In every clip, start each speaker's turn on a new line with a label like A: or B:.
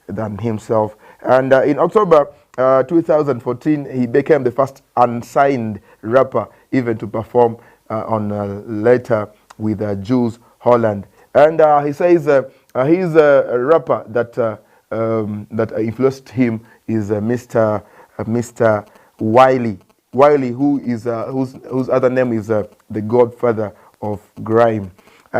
A: than himself. And in October 2014, he became the first unsigned rapper even to perform on Later with Jules Holland. And he says he's a rapper that influenced him is Mr. Wiley. Wiley, who is whose other name is the Godfather of grime. We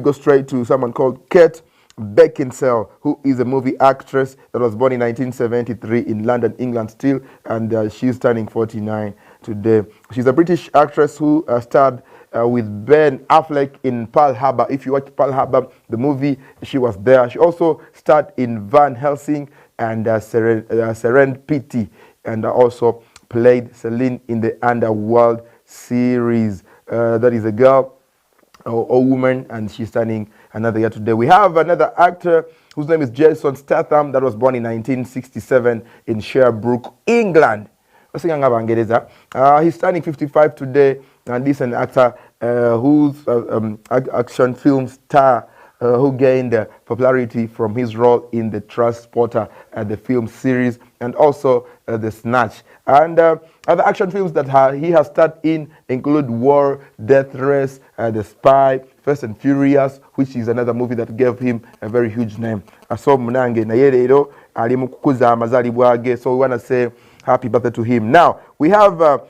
A: go straight to someone called Kate Beckinsale, who is a movie actress that was born in 1973 in London, England still, and she's turning 49 today. She's a British actress who starred with Ben Affleck in Pearl Harbor. If you watch Pearl Harbor, the movie, she was there. She also starred in Van Helsing and Serendipity, and also played Celine in the Underworld series. That is a girl or woman, and she's turning another year today. We have another actor whose name is Jason Statham that was born in 1967 in Sherbrooke, England. He's turning 55 today, and this is an actor whose action film star who gained popularity from his role in The Transporter, the film series, and also The Snatch. And other action films that he has starred in include War, Death Race, The Spy, Fast and Furious, which is another movie that gave him a very huge name. So we want to say happy birthday to him. Now we have a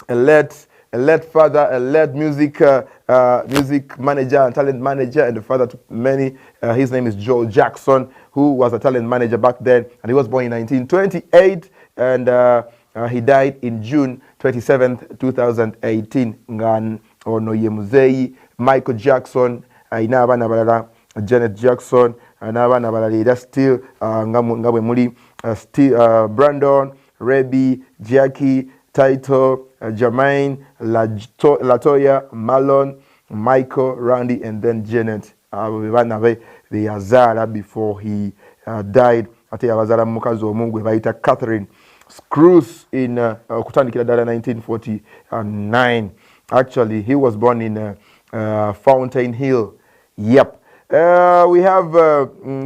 A: late father, a late music manager and talent manager, and the father to many. His name is Joe Jackson, who was a talent manager back then, and he was born in 1928, and he died in June 27th, 2018. Ngan ono ye Michael Jackson, ina abana balala Janet Jackson, n'abaana balala still nga bwe muli Brandon, Rebby, Jackie, Taito, Jermaine, Latoya, Marlon, Michael, Randy, and then Janet. They Azara before he died. Ate abazala mukazi omungu baita Catherine Screws in kutandikira dala 1949. Actually, he was born in Fountain Hill. Yep. We have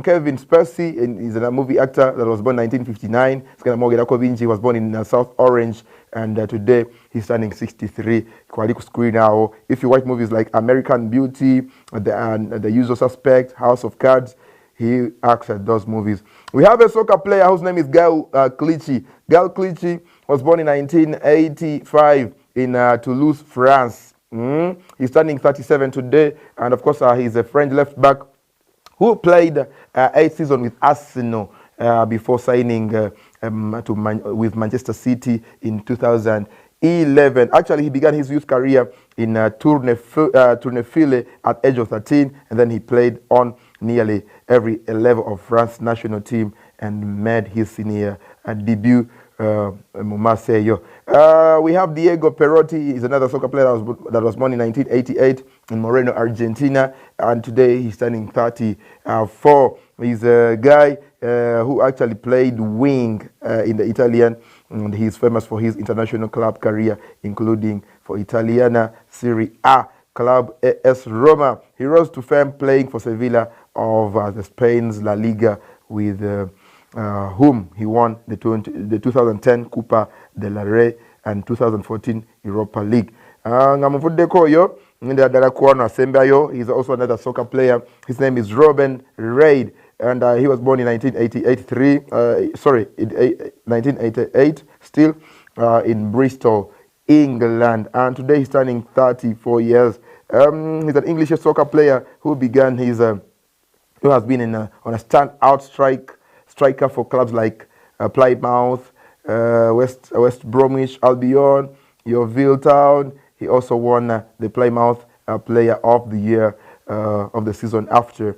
A: Kevin Spacey, he's a movie actor that was born in 1959. He was born in South Orange, and today he's turning 63. If you watch movies like American Beauty, The Usual Suspect, House of Cards, he acts at those movies. We have a soccer player whose name is Gael Clichy. Gael Clichy was born in 1985 in Toulouse, France. He's turning 37 today, and of course he's a French left back who played 8 seasons with Arsenal before signing with Manchester City in 2011. Actually, he began his youth career in Tournefille at age of 13, and then he played on nearly every level of France national team and made his senior debut. Marseille. We have Diego Perotti. He's another soccer player that was born in 1988 in Moreno, Argentina, and today he's turning 34. He's a guy who actually played wing in the Italian, and he's famous for his international club career, including for Italiana Serie A club AS Roma. He rose to fame playing for Sevilla of the Spain's La Liga with whom he won the 2010 Copa del Rey and 2014 Europa League. He's also another soccer player. His name is Robin Reid, and he was born in 1988, still in Bristol, England, and today he's turning 34 years. He's an English soccer player who began his who has been on a standout striker for clubs like Plymouth, West Bromwich Albion, Yeovil Town. He also won the Plymouth Player of the Year of the season after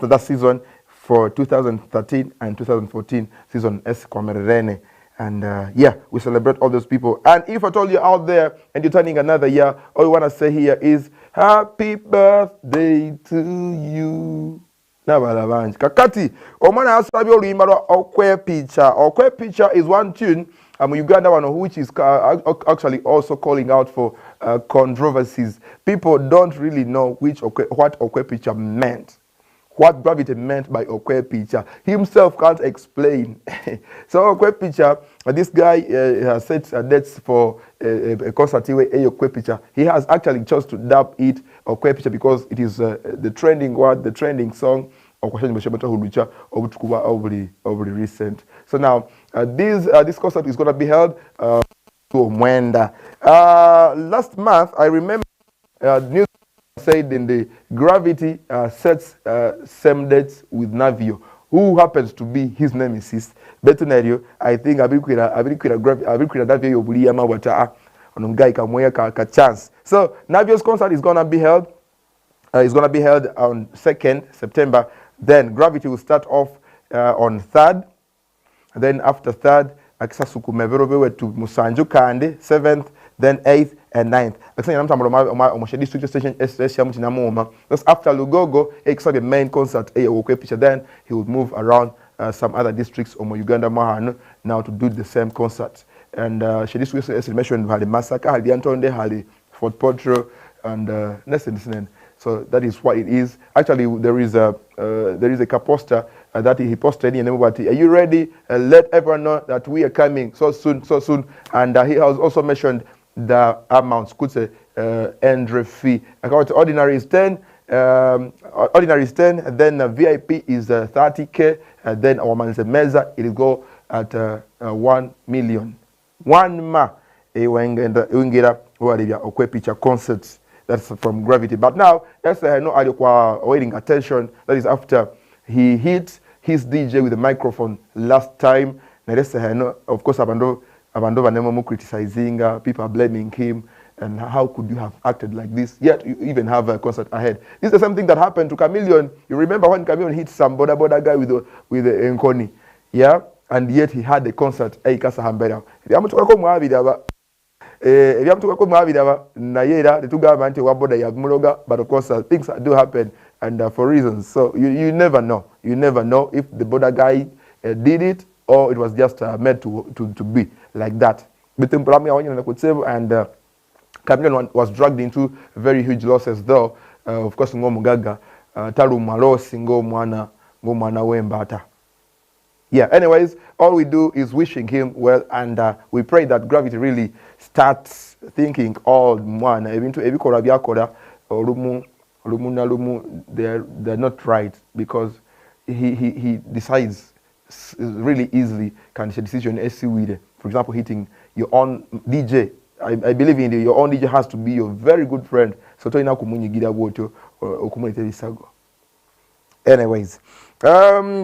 A: that season for 2013 and 2014 season S Kwamerene. And yeah, we celebrate all those people. And if I told you out there and you're turning another year, all we want to say here is happy birthday to you. Kakati, Omana Asabio Rimaro Okwe Picture. Okwe Picture is one tune Uganda one, which is actually also calling out for controversies. People don't really know what Okwepicha meant. What Gravity meant by Okwepicha. Himself can't explain. So Okwepicha, this guy has set dates for a concert with Okwepicha. He has actually chosen to dub it Okwepicha because it is the trending word, the trending song of over recent. So now this concert is going to be held to Mwenda. Last month, I remember news said in the Gravity sets same dates with Navio, who happens to be his nemesis. Betunario, I think abikwira Navio yobuliyama wata onungai kamwe ka chance. So Navio's concert is gonna be held. It's gonna be held on 2nd September. Then Gravity will start off on 3rd. Then after 3rd, akisasukumeverobewe to Musanju Kande 7th. Then 8th and 9th. District station because after Lugogo, it's the main concert. Then he will move around some other districts of Uganda Mahano now to do the same concert. And she mentioned Hali Massacre, Hali Antonde, Hali Fort Potro, and Nesson. So that is what it is. Actually, there is a poster that he posted in everybody. Are you ready? Let everyone know that we are coming so soon. And he has also mentioned the amounts could say entry fee. Account ordinary is 10, and then VIP is 30K, and then our Meza it will go at 1 million. One ma Wingera Okwepicha concerts. That's from Gravity. But now that's no waiting attention. That is after he hit his DJ with the microphone last time. Of course, Abando criticizing, people are blaming him, and how could you have acted like this? Yet you even have a concert ahead. This is the same thing that happened to Chameleon. You remember when Chameleon hit some border guy with the Nkoni, yeah, and yet he had the concert. But of course, things do happen, and for reasons. So you never know. You never know if the border guy did it or it was just meant to be like that. And Chameleon was dragged into very huge losses, though. Of course, Ngomugaga, Talumalosi, Ngomwana Wembata. Yeah, anyways, all we do is wishing him well, and we pray that Gravity really starts thinking all one. They're not right, because he decides really easily can decision with, for example, hitting your own DJ. I believe in your own DJ has to be your very good friend. So anyways,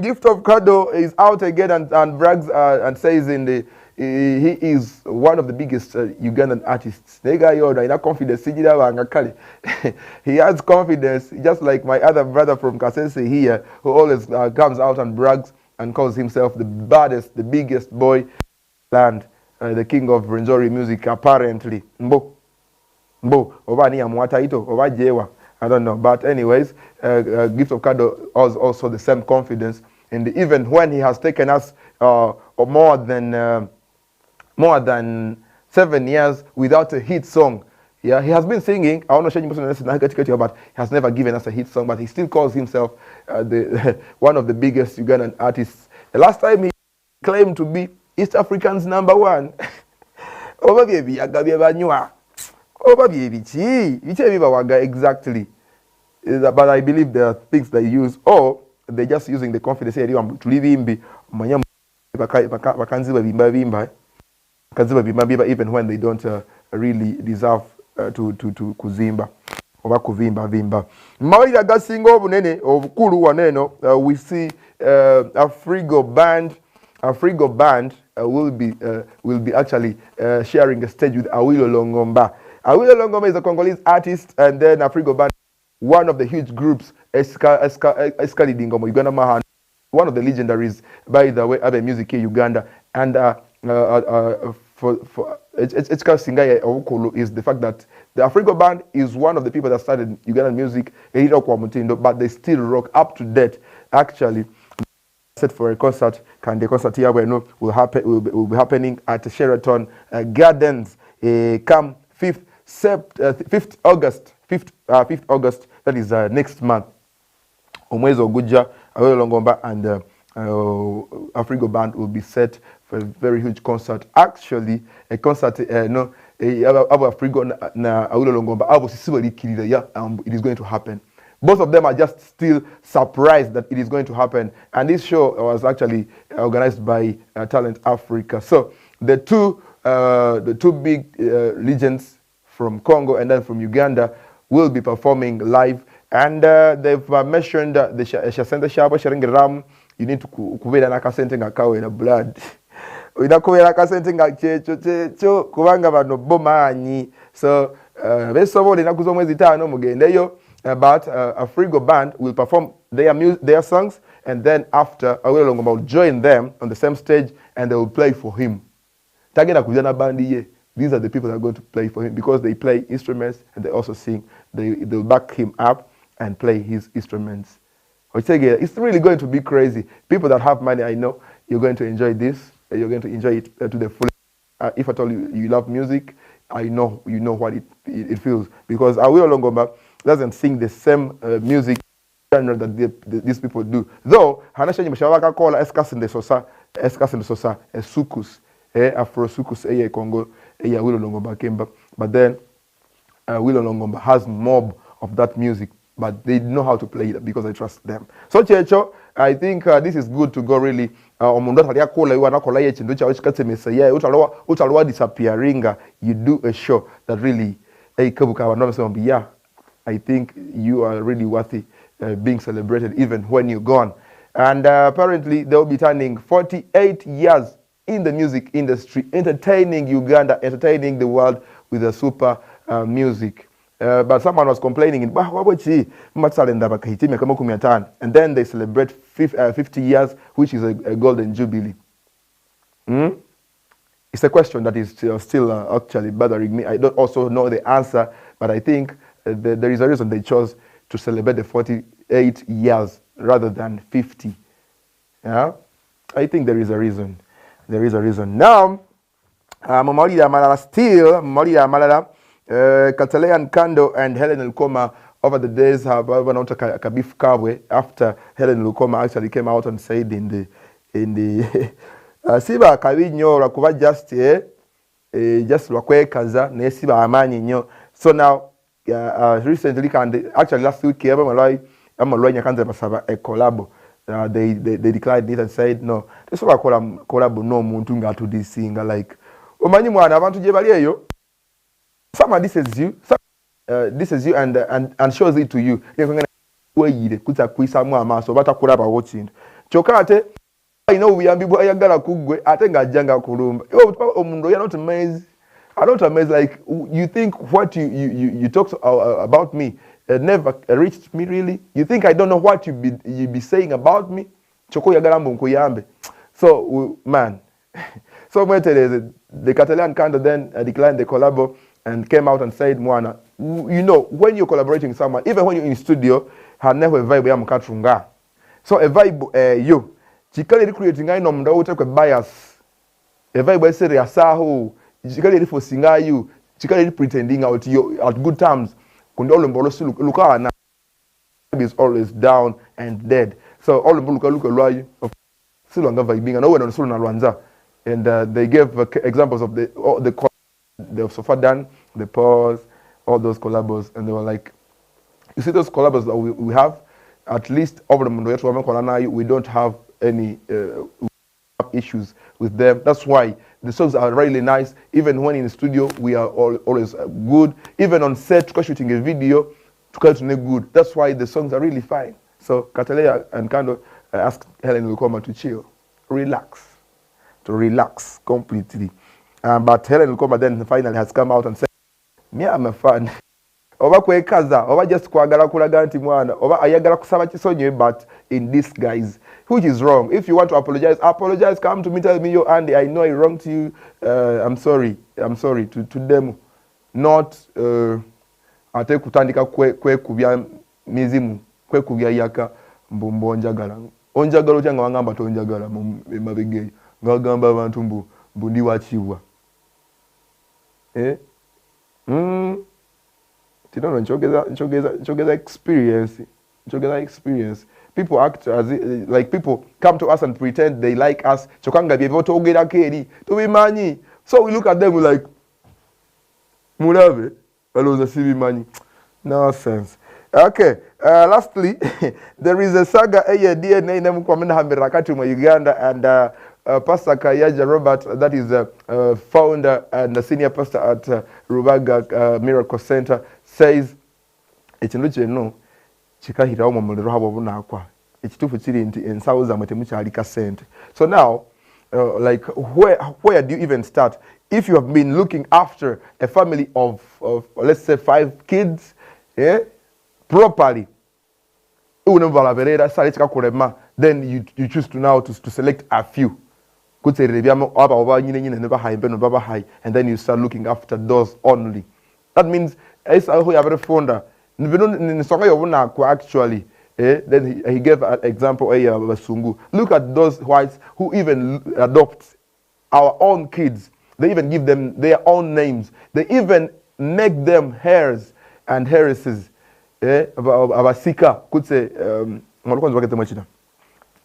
A: Gift of Kado is out again and brags and says he is one of the biggest Ugandan artists. He has confidence, just like my other brother from Kasese here, who always comes out and brags and calls himself the baddest, the biggest boy in the land, the king of Renzori music, apparently. I don't know, but anyways, Gift of Kado has also the same confidence, and even when he has taken us more than 7 years without a hit song. Yeah, he has been singing. I want to show you, but he has never given us a hit song. But he still calls himself one of the biggest Ugandan artists. The last time he claimed to be East African's #1. Exactly. But I believe there are things they use, or they're just using the confidence to leave him even when they don't really deserve to kuzimba oba kuvimba vimba. Mawira gasinga obunene obukulu waneno, we see Afrigo band will be actually sharing a stage with Awilo Longomba. Awilo Longomba is a Congolese artist, and then Afrigo band, one of the huge groups, Escalidingomo Uganda Mahan, one of the legendaries, by the way, Abe Music in Uganda. And for Singaye Okulu is the fact that the Afrigo band is one of the people that started Ugandan music, but they still rock up to date. Actually, set for a concert. Can the concert here will be happening at Sheraton Gardens come 5th August. 5th August, that is next month. Omwezo Guja, Awilo Longomba, and Afrigo band will be set for a very huge concert. Actually, a concert, Afrigo na Awilo Longomba, it is going to happen. Both of them are just still surprised that it is going to happen. And this show was actually organized by Talent Africa. So the two big legends from Congo and then from Uganda will be performing live. And they've mentioned the Shasenta Shabo Sharingram. You need to kubera na kasente ngakawe na blood. Unakubera kasente ngachecho kubanga bano bomanyi. So besobole nakuzo mwezi tano mugendeyo. But Afrigo band will perform their songs, and then after Awilo Longomba will join them on the same stage and they will play for him. Tagena kujana bandi. These are the people that are going to play for him because they play instruments and they also sing. They'll back him up and play his instruments. It's really going to be crazy. People that have money, I know you're going to enjoy this. You're going to enjoy it to the full. If at all you love music, I know you know what it feels, because Awilo Longomba doesn't sing the same music genre that these people do. Though Hanasha Mshawaka call Eskas in the Sosa, Sukus, Afro Sukus, Congo, Awilo Longomba came back. But then Awilo Longomba has mob of that music, but they know how to play it because I trust them. So Checho, I think this is good to go really. You do a show that really, yeah, I think you are really worthy being celebrated even when you're gone. And apparently they'll be turning 48 years in the music industry, entertaining Uganda, entertaining the world with the super music. But someone was complaining, and then they celebrate 50 years, which is a golden jubilee. It's a question that is still actually bothering me. I don't also know the answer, but I think there is a reason they chose to celebrate the 48 years rather than 50. Yeah, I think there is a reason. There is a reason. Now, Mamalida Malala still, Mamalida Malala, Katalean Kando and Helen Lukoma over the days have Kabif Kabwe after Helen Lukoma actually came out and said in the Siba Kabinyo Rakuba just Wakwekaza, Nesiba Amani nyo. So now recently actually last week I'm a collab. They declined it and said no. This is what I call collab no muntunga to this singer like Omani mwana abantu je bali eyo. Someone this is you. And shows it to you. Watching. Chokate, I know we are people ayagala kugwe atenga janga kulumba. You're not amazed. I'm not amazed. Like you think what you talk about me never reached me really. You think I don't know what you be saying about me? Choko yagala mbunkuyambe. So man, so the Catalan kind of then declined the collabo and came out and said, Mwana, you know, when you're collaborating with someone, even when you're in studio, have never a vibe ya mkatrunga. So a vibe you chikali creating I know mda take bias. A vibe say yasaho, chikali for singa you, chikali pretending out you at good times. Kundolo mbolo luka na is always down and dead. So all the luka you still on the vibing and no one on solo na Rwanza. And they gave examples of the so far done, the pause, all those collabos, and they were like, you see those collabos that we have, at least over the Mundo, we don't have any issues with them. That's why the songs are really nice. Even when in the studio, we are always good. Even on set, shooting a video, to good. That's why the songs are really fine. So Katalea and Kando asked Helen Lukoma to chill, relax completely. But Helen Lukoma then finally has come out and said, me, I'm a fan. Oba kwekaza, oba just kwagala kulaga nti mwana, oba ayagala kusaba kisonye, but in disguise, which is wrong. If you want to apologize, come to me, tell me, yo, Andy, I know I wronged you. I'm sorry to them. Not ate kutandika kwe kubya mizimu, kwe kubya yaka mbumbo njagala. onjagala otya nga wangamba tonjagala mabege ngagamba abantu mbu ndi wakiwa tinono nchogeza experience. People act as if, like people come to us and pretend they like us. Chokanga byevo togera keri tubimanyi. So we look at them like mulabe aloza sibimanyi. Nonsense. Okay. Lastly, there is a saga DNA nemukwamena hamirakati mu Uganda, and Pastor Kayaja Robert, that is founder and the senior pastor at Rubaga Miracle Center, says ekintu kino kikahirawo mu muliro habo bunakwa ekitufu kiri nti ensawo za matemu kyalika sente. So now like where do you even start if you have been looking after a family of let's say 5 kids properly, then you choose to now to select a few, and then you start looking after those only. That means actually then he gave an example. Look at those whites who even adopt our own kids. They even give them their own names. They even make them heirs and heiresses. Abasika could say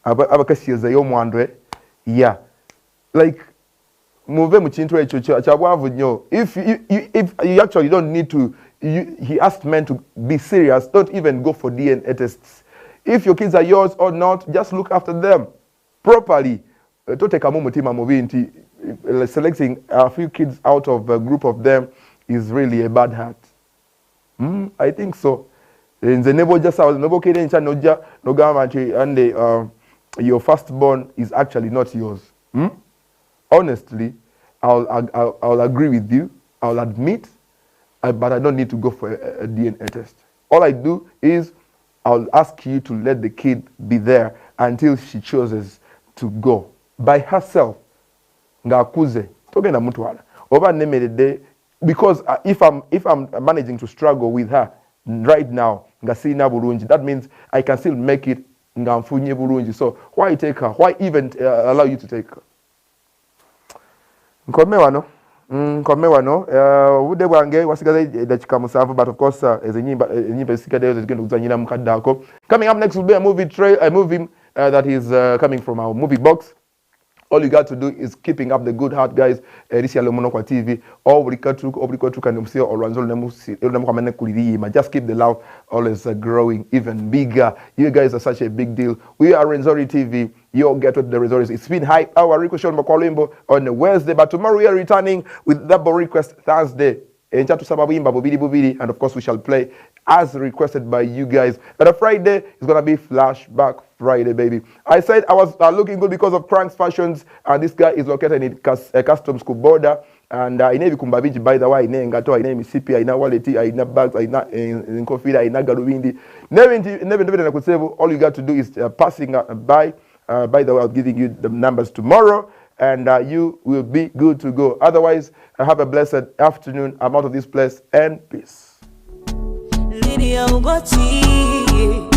A: abakashiza y'omwandwe yeah, like move muchintu echo chabwavu nyo. If you actually don't need to, he asked men to be serious. Don't even go for DNA tests. If your kids are yours or not, just look after them properly. Selecting a few kids out of a group of them is really a bad hat. I think so. In the neighbor just house, and your firstborn is actually not yours. Honestly, I'll agree with you. I'll admit, but I don't need to go for a DNA test. All I do is I'll ask you to let the kid be there until she chooses to go by herself. Ngakuze togenda mutwala oba nemerede, because if I'm managing to struggle with her right now nga sina bulungi, that means I can still make it nga mfunye bulungi. So why take her? Why even allow you to take her? Nkome wano ude bwange wasigaze dakika musanvu, but of course as enyimba zisigadeyo zigenda kuzanyira mukaddako. Coming up next will be a movie that is coming from our movie box. All you got to do is keeping up the good heart, guys. This is Lomonokwa TV. Just keep the love always growing even bigger. You guys are such a big deal. We are Renzori TV. You'll get with the results. It's been hype hour Ricochet Makolimbo on a Wednesday, but tomorrow we are returning with double request Thursday. And of course we shall play as requested by you guys. But a Friday is gonna be Flashback Friday, baby. I said I was looking good because of Crank's Fashions, and this guy is located in a customs school border. And in every kumbabiji, by the way, in Ngato, in CP, in wallet, in bags, in coffee, in Garubindi. Never could say all you got to do is passing by. By the way, I'll giving you the numbers tomorrow, and you will be good to go. Otherwise, have a blessed afternoon. I'm out of this place, and peace. Lydia Ugoti.